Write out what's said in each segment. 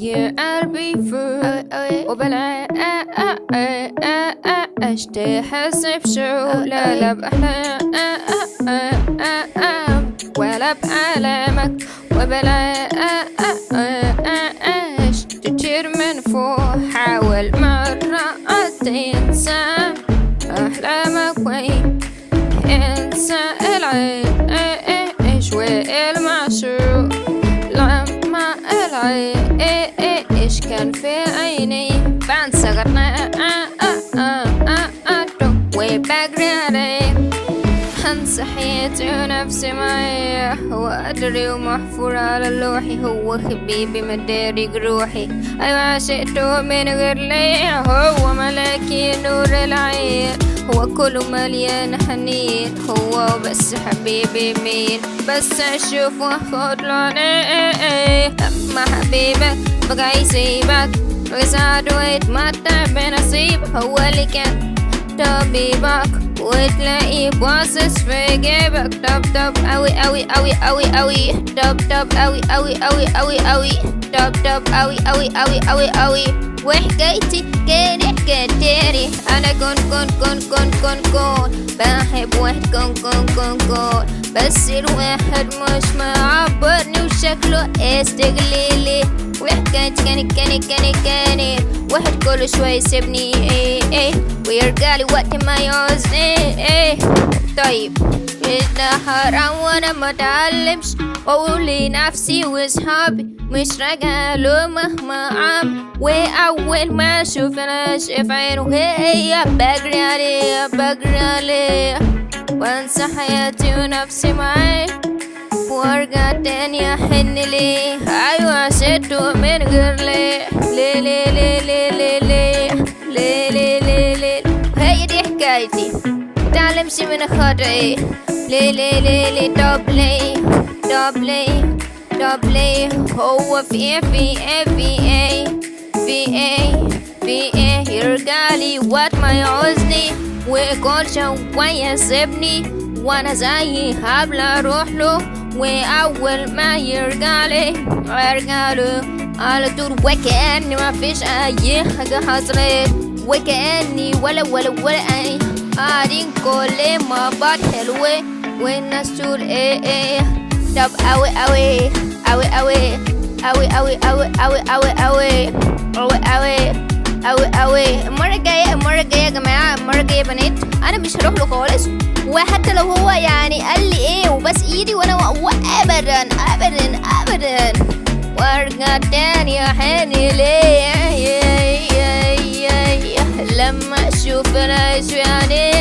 يا قلبي فوق وبلاش تحس بشغلة لا بأحلام ولا بألمك وبلاش تطير من فوق حاول مرة تنسى أحلامك وين انسى العيش والمعشوق لما العيش كان في عيني بنسى غيرنا وبجري عليه هنسى حياتي ونفسي معايا هو قدري ومحفور على لوحي هو حبيبي مداري جروحي أيوة عشقته من غير ليه هو ملاكي نور العين هو كله مليان حنين هو بس حبيبي مين بس اشوف واخد لوني اما حبيبك بقى يسيبك ويسعد ويتمتع بنصيب هو اللي كان طبيبك وتلاقيه باصص في جيبك طب اوي اوي اوي اوي اوي طب اوي اوي اوي اوي اوي طب اوي اوي اوي اوي اوي وحكايتي كانت كتيري انا كون بحب واحد كون بس الواحد مش معبرني وشكله استغلالي وحكايتي كانت واحد كل شوي يسيبني ويرجعلي وقت ما يعوزني طيب ده حرام وانا ما اتعلمش واقول لنفسي واصحابي مش راجعه له مهما عم واول ما اشوفهاش في عينه هي بجري عليه وانسى حياتي ونفسي معاه وارجع تاني احن ليه ايوه عشقته من غير ليه ليه هي دي حكايتي متعلمش من خطئي ليه طب ليه هو في ايه يرجعلي وقت ما يعوزني وكل شوية يسيبني وانا زي هبل اروح له واول ما يرجعلي ارجعله على طول وكأني ما فيش اي حاجة حصلت وكأني ولا اي قاعدين كل ما بعض حلوة والناس تقول ايه طب اوي المرة الجاية يا جماعة المرة الجاية بنات انا مش هروح له خالص وحتى لو هو يعني قال لي ايه وبس ايدي وانا ابدا وارجع تاني احني ليه لما اشوف انا شو يعني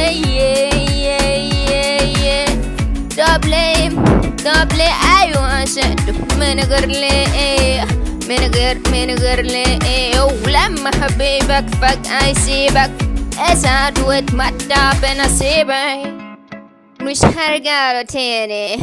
طب ليه ايوه عشقته من غير ليه من غير ليه ولما حبيبك فجأة يسيبك اسعد واتمتع بنصيبك مش هرجع له تاني.